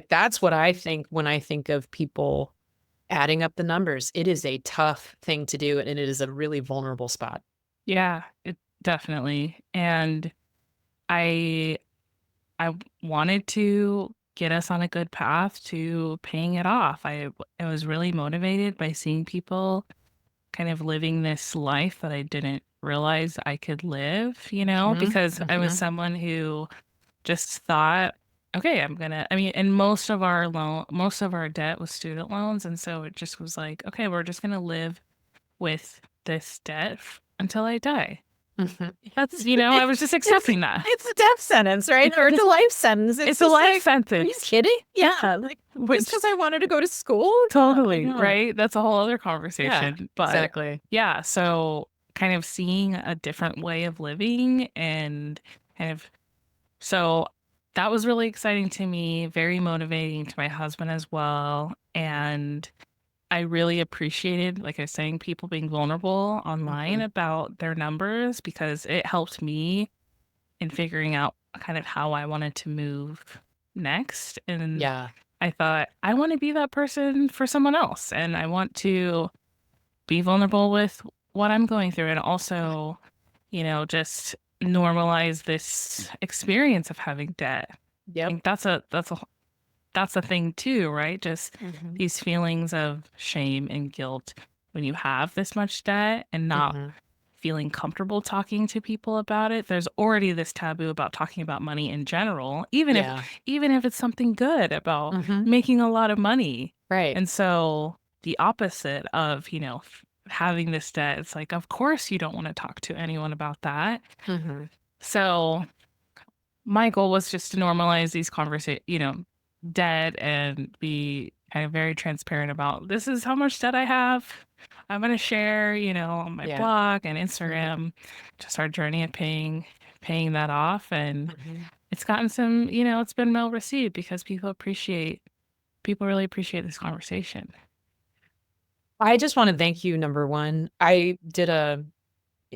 Speaker 1: that's what I think when I think of people adding up the numbers. It is a tough thing to do, and it is a really vulnerable spot.
Speaker 2: Yeah, it definitely. And I I wanted to get us on a good path to paying it off. I was really motivated by seeing people kind of living this life that I didn't realize I could live,
Speaker 1: Mhm,
Speaker 2: because I was
Speaker 1: mhm,
Speaker 2: someone who just thought, okay, I mean, and most of our debt was student loans. And so it just was like, okay, we're just going to live with this debt until I die.
Speaker 1: Mhm.
Speaker 2: That's, I was just accepting that.
Speaker 1: It's a death sentence, right? Or it's a life sentence.
Speaker 2: It's a life
Speaker 1: Are you
Speaker 2: sentence.
Speaker 1: kidding? Yeah, like,
Speaker 2: Which
Speaker 1: just because I wanted to go to school?
Speaker 2: totally,
Speaker 1: No.
Speaker 2: right? That's a whole other
Speaker 1: Yeah,
Speaker 2: conversation. But
Speaker 1: exactly.
Speaker 2: yeah, so kind of seeing a different way of living and kind of so that was really exciting to me, very motivating to my husband as well. And I really appreciated, like I was saying, people being vulnerable online
Speaker 1: Mhm.
Speaker 2: about their numbers because it helped me in figuring out kind of how I wanted to move next. And
Speaker 1: Yeah.
Speaker 2: I thought, I want to be that person for someone else. And I want to be vulnerable with what I'm going through and also, just normalize this experience of having debt. I
Speaker 1: Yep.
Speaker 2: think that's a thing too, right? Just
Speaker 1: Mhm.
Speaker 2: these feelings of shame and guilt when you have this much debt and not
Speaker 1: Mhm.
Speaker 2: feeling comfortable talking to people about it. There's already this taboo about talking about money in general,
Speaker 1: Yeah.
Speaker 2: even if it's something good about
Speaker 1: Mhm.
Speaker 2: making a lot of money.
Speaker 1: Right.
Speaker 2: And so the opposite of, having this debt, it's like, of course you don't want to talk to anyone about that.
Speaker 1: Mhm.
Speaker 2: So my goal was just to normalize these conversations, debt and be kind of very transparent about this is how much debt I have. I'm going to share, on my
Speaker 1: Yeah.
Speaker 2: blog and
Speaker 1: Mhm.
Speaker 2: Instagram, just our journey of paying that off. And
Speaker 1: Mhm.
Speaker 2: it's gotten some, it's been well received because people really appreciate this conversation.
Speaker 1: I just wanna thank you, number 1. I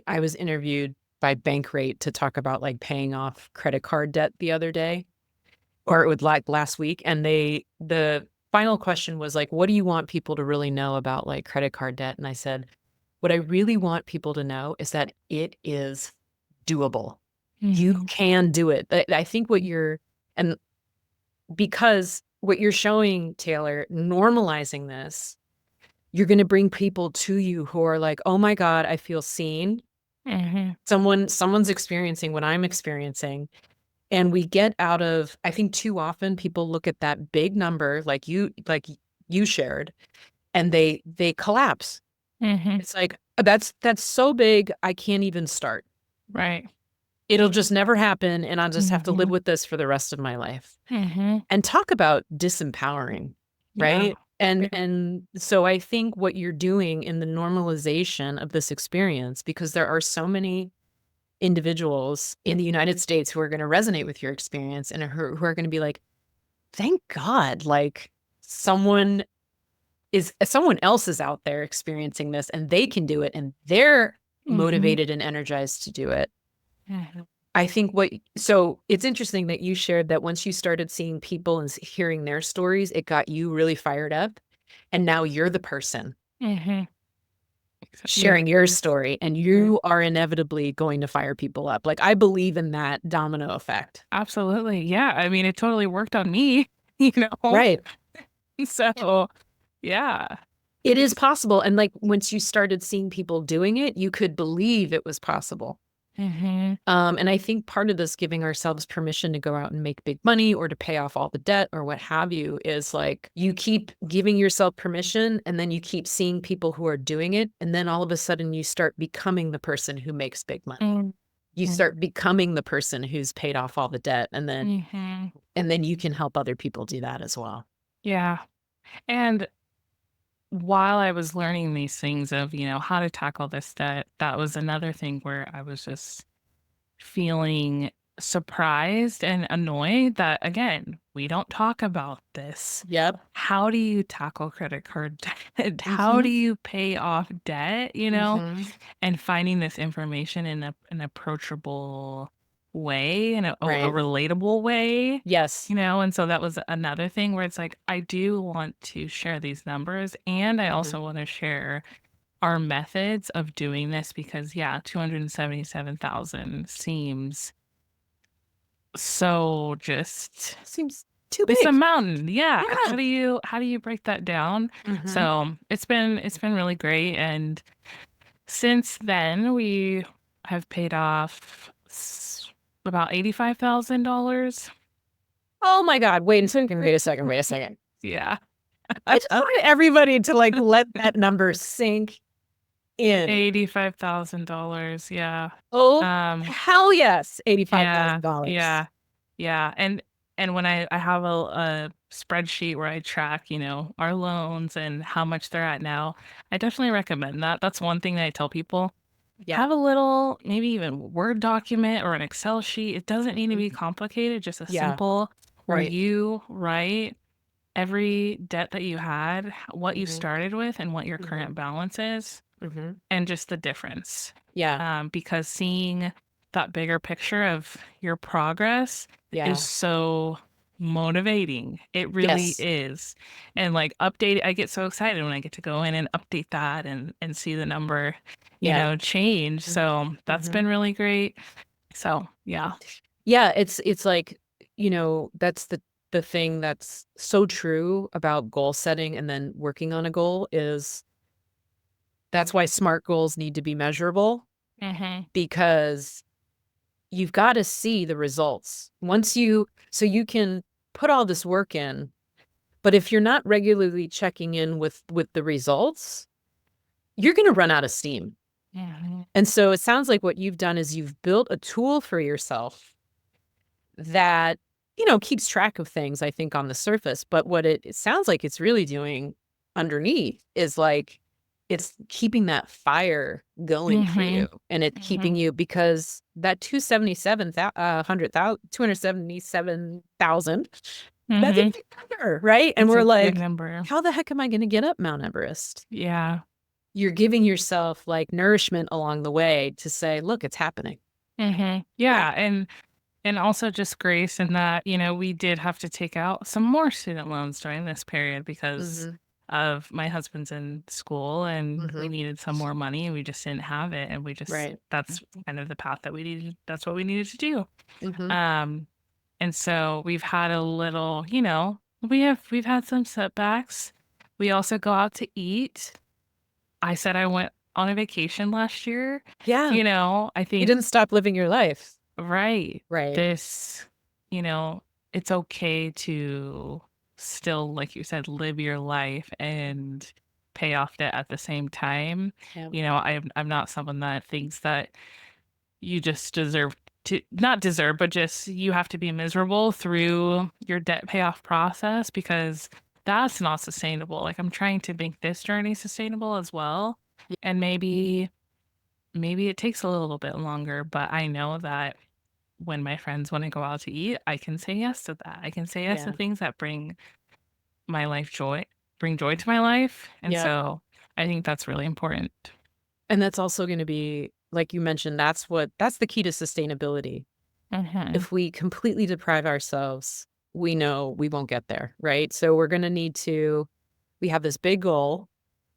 Speaker 1: was interviewed by Bankrate to talk about, like, paying off credit card debt the other day, or it was, like, last week, and the final question was, like, "What do you want people to really know about, like, credit card debt?" And I said, "What I really want people to know is that it is doable. You
Speaker 2: Hmm.
Speaker 1: can do it." I think what you're and because what you're showing, Taylor, normalizing this, you're gonna bring people to you who are like, "Oh my god, I feel seen.
Speaker 2: Hmm.
Speaker 1: Someone's experiencing what I'm experiencing." And we get out of I think too often people look at that big number like you shared, and they collapse.
Speaker 2: Hmm.
Speaker 1: It's like, That's so big, I can't even start.
Speaker 2: Right.
Speaker 1: It'll just never happen, and I'll just have to live
Speaker 2: Hmm.
Speaker 1: with this for the rest of my life."
Speaker 2: Hmm.
Speaker 1: And talk about disempowering,
Speaker 2: Yeah.
Speaker 1: right? And so I think what you're doing in the normalization of this experience, because there are so many individuals in the United States who are gonna resonate with your experience and who are gonna be like, "Thank God, like, someone someone else is out there experiencing this, and they can do it, and they're
Speaker 2: Hmm.
Speaker 1: motivated and energized to do it."
Speaker 2: Hmm.
Speaker 1: I think what so it's interesting that you shared that once you started seeing people and hearing their stories, it got you really fired up, and now you're the person
Speaker 2: Hmm. Yeah.
Speaker 1: sharing your story, and you are inevitably going to fire people up. Like, I believe in that domino effect.
Speaker 2: Absolutely. Yeah. I mean, it totally worked on me, you know?
Speaker 1: Right.
Speaker 2: So, yeah.
Speaker 1: It is possible, and, like, once you started seeing people doing it, you could believe it was possible.
Speaker 2: Mhm.
Speaker 1: And I think part of this giving ourselves permission to go out and make big money or to pay off all the debt or what have you is like you keep giving yourself permission and then you keep seeing people who are doing it. And then all of a sudden you start becoming the person who makes big money.
Speaker 2: Mhm.
Speaker 1: You start becoming the person who's paid off all the debt.
Speaker 2: Mhm.
Speaker 1: And then you can help other people do that as well.
Speaker 2: Yeah. And while I was learning these things of, how to tackle this, that was another thing where I was just feeling surprised and annoyed that again, we don't talk about this.
Speaker 1: Yep.
Speaker 2: How do you tackle credit card debt? How
Speaker 1: Hmm.
Speaker 2: do you pay off debt,
Speaker 1: Hmm.
Speaker 2: and finding this information in an approachable way, in a
Speaker 1: Right.
Speaker 2: relatable way,
Speaker 1: Yes.
Speaker 2: and so that was another thing where it's like, I do want to share these numbers and I
Speaker 1: Hmm.
Speaker 2: also want to share our methods of doing this because yeah, 277,000 seems so just
Speaker 1: Seems too
Speaker 2: it's a
Speaker 1: big.
Speaker 2: mountain. Yeah.
Speaker 1: Yeah.
Speaker 2: How do you break that down?
Speaker 1: Hmm.
Speaker 2: So it's been really great. And since then we have paid off about $85,000.
Speaker 1: Oh my God. Wait a second. Wait a second. Wait a second.
Speaker 2: Yeah.
Speaker 1: I just want everybody to, like, let that number sink in.
Speaker 2: $85,000. Yeah.
Speaker 1: Oh,
Speaker 2: Um,
Speaker 1: hell yes,
Speaker 2: yeah,
Speaker 1: $85,000.
Speaker 2: yeah, yeah. And when I have a spreadsheet where I track, our loans and how much they're at now, I definitely recommend that. That's one thing that I tell people.
Speaker 1: Yeah.
Speaker 2: Have a little, maybe even Word document or an Excel sheet. It doesn't need to
Speaker 1: Mhm.
Speaker 2: be complicated, just a
Speaker 1: Yeah.
Speaker 2: simple where
Speaker 1: Right.
Speaker 2: you write every debt that you had, what you
Speaker 1: Hmm.
Speaker 2: started with, and what your
Speaker 1: Hmm.
Speaker 2: current balance is,
Speaker 1: Hmm.
Speaker 2: and just the difference.
Speaker 1: Yeah.
Speaker 2: Because seeing that bigger picture of your progress is
Speaker 1: Yeah.
Speaker 2: so motivating. It really
Speaker 1: Yes.
Speaker 2: is. And like I get so excited when I get to go in and update that and see the number,
Speaker 1: Yeah.
Speaker 2: change. So that's
Speaker 1: Hmm.
Speaker 2: been really great. So yeah.
Speaker 1: Yeah. It's like, that's the thing that's so true about goal setting and then working on a goal is that's why SMART goals need to be measurable
Speaker 2: Mm-hmm.
Speaker 1: because you've got to see the results. So you can put all this work in, but if you're not regularly checking in with the results, you're going to run out of steam.
Speaker 2: Mm-hmm.
Speaker 1: And so it sounds like what you've done is you've built a tool for yourself that, keeps track of things, I think, on the surface. But what it sounds like it's really doing underneath is like it's keeping that fire going for
Speaker 2: Mm-hmm.
Speaker 1: you and it keeping you because that 277,000, that's a
Speaker 2: Mm-hmm.
Speaker 1: big number, right? And
Speaker 2: It's
Speaker 1: we're
Speaker 2: a big
Speaker 1: like,
Speaker 2: number.
Speaker 1: how the heck am I going to get up Mount Everest?
Speaker 2: Yeah.
Speaker 1: You're giving yourself like nourishment along the way to say, look, it's happening.
Speaker 2: Mm-hmm.
Speaker 1: Yeah.
Speaker 2: Yeah. And also just grace in that, we did have to take out some more student loans during this period because
Speaker 1: Hmm.
Speaker 2: of my husband's in school and we
Speaker 1: Hmm.
Speaker 2: needed some more money and we just didn't have it. And
Speaker 1: Right.
Speaker 2: that's kind of the path that we needed. That's what we needed to do.
Speaker 1: Hmm.
Speaker 2: Um, and so we've had a little, we've had some setbacks. We also go out to eat. I said I went on a vacation last year.
Speaker 1: Yeah.
Speaker 2: I
Speaker 1: You
Speaker 2: think
Speaker 1: didn't stop living your life.
Speaker 2: right.
Speaker 1: Right.
Speaker 2: This, you know, it's okay to still, like you said, live your life and pay off debt at the same time.
Speaker 1: Yeah.
Speaker 2: I'm not someone that thinks that you just deserve to not deserve, but just you have to be miserable through your debt payoff process because that's not sustainable. Like I'm trying to make this journey sustainable as well.
Speaker 1: Yeah.
Speaker 2: And maybe it takes a little bit longer, but I know that when my friends want to go out to eat, I can say yes to that. I can say yes to
Speaker 1: Yeah.
Speaker 2: things that bring joy to my life. And
Speaker 1: Yeah.
Speaker 2: so I think that's really important.
Speaker 1: And that's also going to be, like you mentioned, that's the key to sustainability.
Speaker 2: Hmm.
Speaker 1: If we completely deprive ourselves, we know we won't get there, right? So we have this big goal.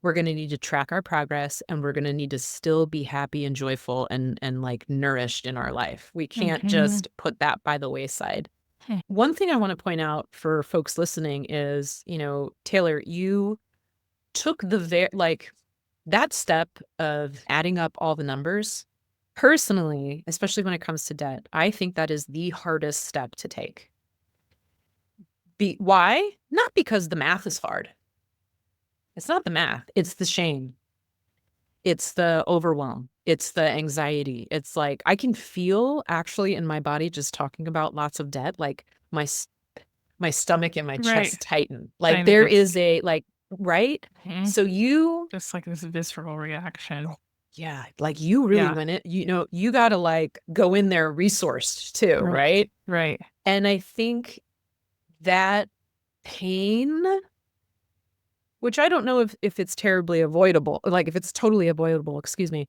Speaker 1: We're going to need to track our progress and we're going to need to still be happy and joyful and like nourished in our life. We can't
Speaker 2: Hmm.
Speaker 1: just put that by the wayside. One thing I want to point out for folks listening is, Taylor, you took like that step of adding up all the numbers. Personally, especially when it comes to debt, I think that is the hardest step to take. Why? Not because the math is hard. It's not the math, it's the shame. It's the overwhelm. It's the anxiety. It's like I can feel actually in my body just talking about lots of debt, like my stomach and my
Speaker 2: Right.
Speaker 1: chest tighten.
Speaker 2: I
Speaker 1: Like
Speaker 2: know
Speaker 1: there
Speaker 2: it's
Speaker 1: is a like, right?
Speaker 2: mhm,
Speaker 1: So you
Speaker 2: just like this visceral reaction.
Speaker 1: yeah, like you really
Speaker 2: Yeah.
Speaker 1: went it, you got to like go in there resourced too,
Speaker 2: Right.
Speaker 1: right?
Speaker 2: Right.
Speaker 1: And I think that pain, which I don't know if it's terribly avoidable, like if it's totally avoidable, excuse me.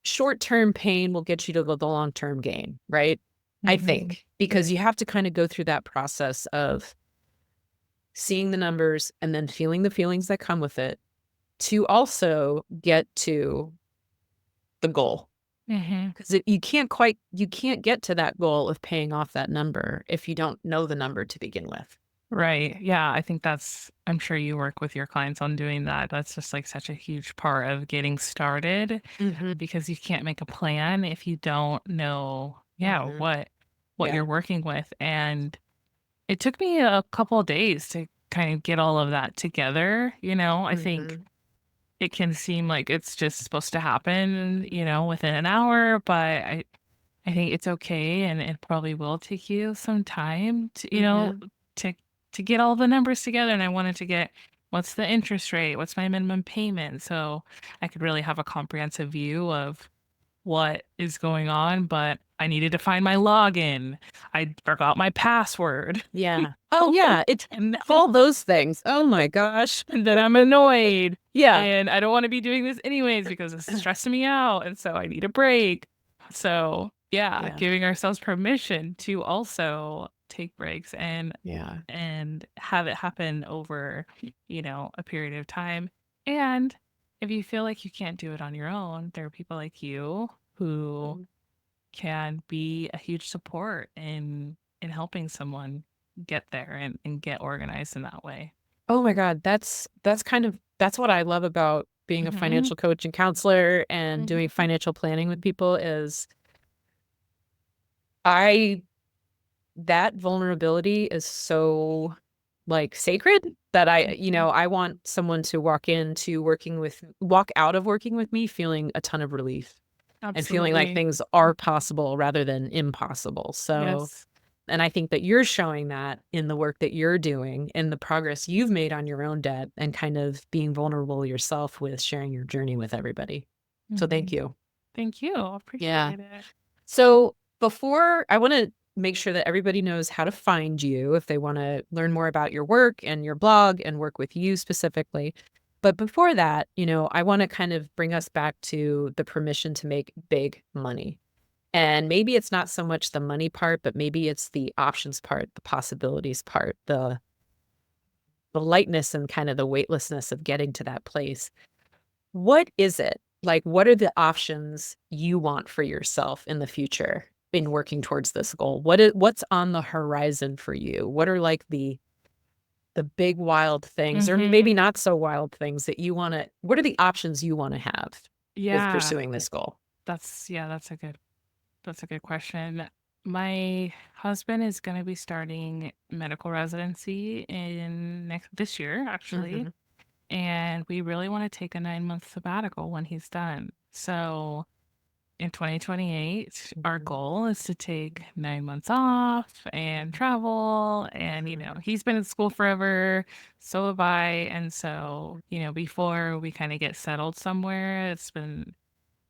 Speaker 1: Short-term pain will get you to the long-term gain, right? I
Speaker 2: Hmm.
Speaker 1: think because you have to kind of go through that process of seeing the numbers and then feeling the feelings that come with it to also get to the goal.
Speaker 2: Hmm.
Speaker 1: Because you can't get to that goal of paying off that number if you don't know the number to begin with.
Speaker 2: Right. Yeah. I think I'm sure you work with your clients on doing that. That's just like such a huge part of getting started
Speaker 1: Hmm.
Speaker 2: because you can't make a plan if you don't know, yeah,
Speaker 1: Hmm.
Speaker 2: what
Speaker 1: Yeah.
Speaker 2: you're working with. And it took me a couple of days to kind of get all of that together. I think
Speaker 1: Hmm.
Speaker 2: it can seem like it's just supposed to happen, within an hour, but I think it's okay, and it probably will take you some time
Speaker 1: Yeah.
Speaker 2: to to get all the numbers together, and I wanted to get what's the interest rate, what's my minimum payment, so I could really have a comprehensive view of what is going on, but I needed to find my login. I forgot my password.
Speaker 1: Yeah. Oh, yeah. It's
Speaker 2: And
Speaker 1: all those things. Oh my gosh.
Speaker 2: and then I'm annoyed,
Speaker 1: Yeah.
Speaker 2: and I don't wanna be doing this anyways because it's stressing me out, and so I need a break. So, yeah,
Speaker 1: Yeah.
Speaker 2: giving ourselves permission to also take breaks
Speaker 1: Yeah.
Speaker 2: and have it happen over, a period of time. And if you feel like you can't do it on your own, there are people like you who
Speaker 1: Mhm.
Speaker 2: can be a huge support in helping someone get there and get organized in that way.
Speaker 1: Oh my God. That's what I love about being a
Speaker 2: Mhm.
Speaker 1: financial coach and counselor and doing
Speaker 2: Mhm.
Speaker 1: financial planning with people is I that vulnerability is so like sacred that
Speaker 2: Mhm.
Speaker 1: I want someone to walk out of working with me feeling a ton of relief and feeling like
Speaker 2: Absolutely.
Speaker 1: things are
Speaker 2: Mhm.
Speaker 1: possible rather than impossible. So,
Speaker 2: Yes.
Speaker 1: and I think that you're showing that in the work that you're doing and the progress you've made on your own debt and kind of being vulnerable yourself with sharing your journey with everybody. So thank
Speaker 2: Mhm.
Speaker 1: you.
Speaker 2: Thank you.
Speaker 1: Yeah.
Speaker 2: Appreciate it.
Speaker 1: So before I want to make sure that everybody knows how to find you if they want to learn more about your work and your blog and work with you specifically. But before that, I want to kind of bring us back to the permission to make big money. And maybe it's not so much the money part, but maybe it's the options part, the possibilities part, the lightness and kind of the weightlessness of getting to that place. What is it? Like, what are the options you want for yourself in the future in working towards this goal? What's on the horizon for you? What are like the big wild things or maybe
Speaker 2: Mhm.
Speaker 1: not so wild things that you want to what are the options you want to have with
Speaker 2: Yeah.
Speaker 1: pursuing this goal?
Speaker 2: That's a good question. My husband is going to be starting medical residency in next this year actually,
Speaker 1: Mhm.
Speaker 2: and we really want to take a 9-month sabbatical when he's done. So, in 2028, our
Speaker 1: Mhm.
Speaker 2: goal is to take 9 months off and travel, and
Speaker 1: Mhm.
Speaker 2: he's been in school forever, so have I, and so, before we kind of get settled somewhere, it's been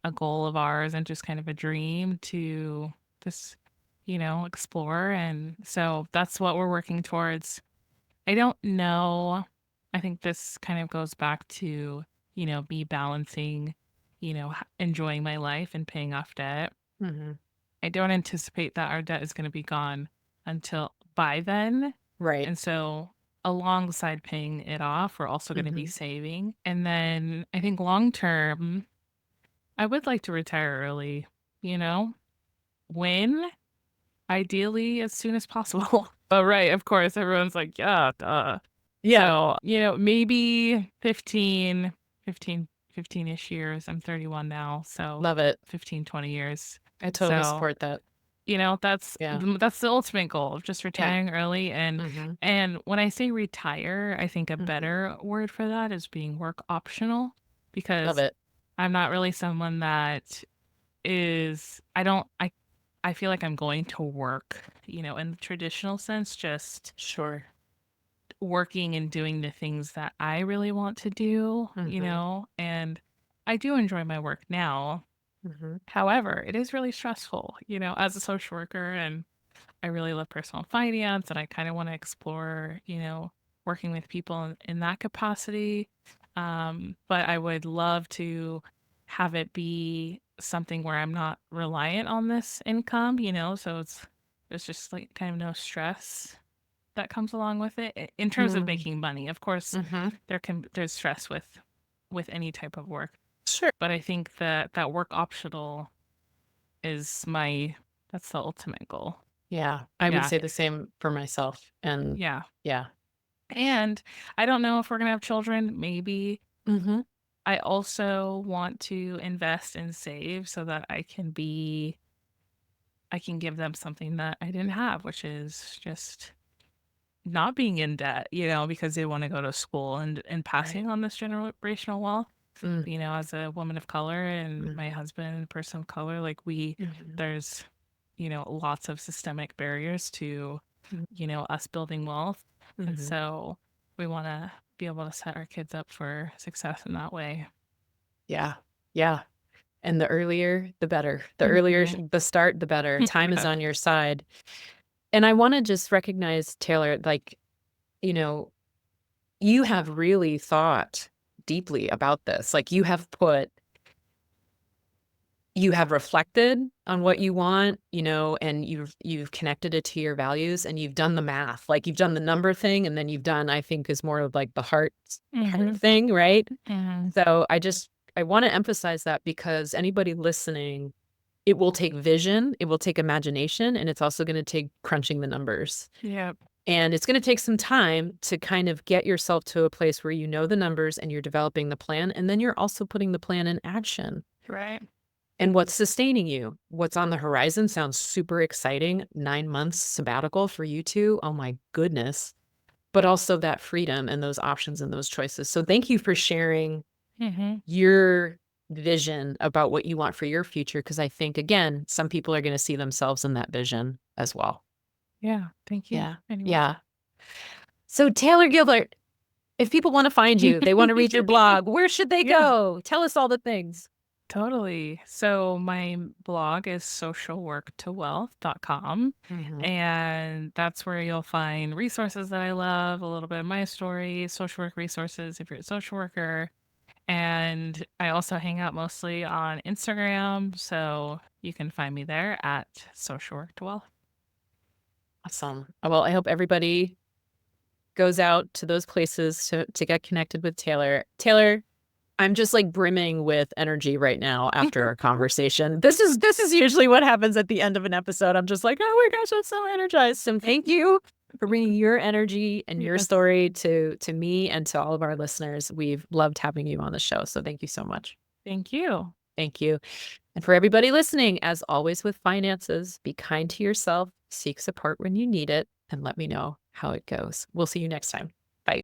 Speaker 2: a goal of ours and just kind of a dream to just, explore. And so that's what we're working towards. I don't know. I think this kind of goes back to, me balancing, enjoying my life and paying off debt.
Speaker 1: Mhm.
Speaker 2: I don't anticipate that our debt is going to be gone until by then.
Speaker 1: Right.
Speaker 2: And so, alongside paying it off, we're also going to be
Speaker 1: Mhm.
Speaker 2: saving. And then I think long term, I would like to retire early, you know? When? Ideally, as soon as possible. But right, of course, everyone's like, "Yeah, duh."
Speaker 1: Yeah.
Speaker 2: So, maybe 15-ish years. I'm 31 now, so
Speaker 1: Love it.
Speaker 2: 15, 20 years.
Speaker 1: I totally
Speaker 2: So,
Speaker 1: support that. Yeah.
Speaker 2: that's the ultimate goal of just
Speaker 1: Yeah.
Speaker 2: retiring early,
Speaker 1: Mhm.
Speaker 2: and when I say retire, I think a
Speaker 1: Mhm.
Speaker 2: better word for that is being work optional,
Speaker 1: Love
Speaker 2: because
Speaker 1: it.
Speaker 2: I'm not really someone that is I feel like I'm going to work, in the traditional sense, just
Speaker 1: Sure.
Speaker 2: working and doing the things that I really want to do,
Speaker 1: Mhm.
Speaker 2: and I do enjoy my work now.
Speaker 1: Mhm.
Speaker 2: However, it is really stressful, as a social worker, and I really love personal finance, and I kind of want to explore, working with people in that capacity. But I would love to have it be something where I'm not reliant on this income, so there's just like kind of no stress that comes along with it in terms of
Speaker 1: Mm.
Speaker 2: making money. Of course,
Speaker 1: Mhm.
Speaker 2: there's stress with any type of work,
Speaker 1: Sure.
Speaker 2: but I think that work optional is my that's the ultimate goal.
Speaker 1: Yeah, I would
Speaker 2: Yeah.
Speaker 1: say the same for myself, and
Speaker 2: Yeah.
Speaker 1: yeah.
Speaker 2: And I don't know if we're gonna have children, maybe.
Speaker 1: Mhm.
Speaker 2: I also want to invest and save so that I can give them something that I didn't have, which is just not being in debt, because they want to go to school and
Speaker 1: Right.
Speaker 2: passing on this generational wealth.
Speaker 1: Mm,
Speaker 2: as a woman of color and my
Speaker 1: mhm,
Speaker 2: husband, a person of color, like
Speaker 1: mhm,
Speaker 2: there's, lots of systemic barriers to,
Speaker 1: mm,
Speaker 2: us building wealth. And
Speaker 1: mhm.
Speaker 2: so we want to be able to set our kids up for success in that way.
Speaker 1: Yeah. Yeah. And the earlier, the better. The earlier
Speaker 2: Hmm.
Speaker 1: the start, the better. Time is
Speaker 2: Yeah.
Speaker 1: on your side. And I wanna just recognize, Taylor, like, you know, you have really thought deeply about this. Like, you have reflected on what you want, and you've connected it to your values, and you've done the math. Like, you've done the number thing, and then you've done, I think, is more of like the heart
Speaker 2: Hmm.
Speaker 1: thing, right?
Speaker 2: Hmm.
Speaker 1: So I wanna emphasize that because anybody listening, it will take vision, it will take imagination, and it's also gonna take crunching the numbers.
Speaker 2: Yep.
Speaker 1: And it's gonna take some time to kind of get yourself to a place where you know the numbers and you're developing the plan, and then you're also putting the plan in action.
Speaker 2: Right.
Speaker 1: And what's sustaining you? What's on the horizon sounds super exciting. 9 months sabbatical for you 2. Oh my goodness. But also that freedom and those options and those choices. So thank you for sharing
Speaker 2: Hmm.
Speaker 1: your vision about what you want for your future, because I think, again, some people are gonna see themselves in that vision as well.
Speaker 2: Yeah. Thank you.
Speaker 1: Yeah.
Speaker 2: Anyway.
Speaker 1: Yeah. So Taylor Gilbert, if people wanna find you, they wanna read your blog, where should they
Speaker 2: Yeah.
Speaker 1: go? Tell us all the things.
Speaker 2: Totally. So my blog is socialworktowealth.com,
Speaker 1: Mhm.
Speaker 2: and that's where you'll find resources that I love, a little bit of my story, social work resources if you're a social worker. And I also hang out mostly on Instagram, so you can find me there at socialworktowealth.
Speaker 1: Awesome. Well, I hope everybody goes out to those places to get connected with Taylor. Taylor, I'm just, like, brimming with energy right now after our conversation. This is usually what happens at the end of an episode. I'm just like, "Oh my gosh, I'm so energized." So thank you for bringing your energy and your
Speaker 2: Yes.
Speaker 1: story to me and to all of our listeners. We've loved having you on the show, so thank you so much.
Speaker 2: Thank you.
Speaker 1: Thank you. And for everybody listening, as always with finances, be kind to yourself, seek support when you need it, and let me know how it goes. We'll see you next time.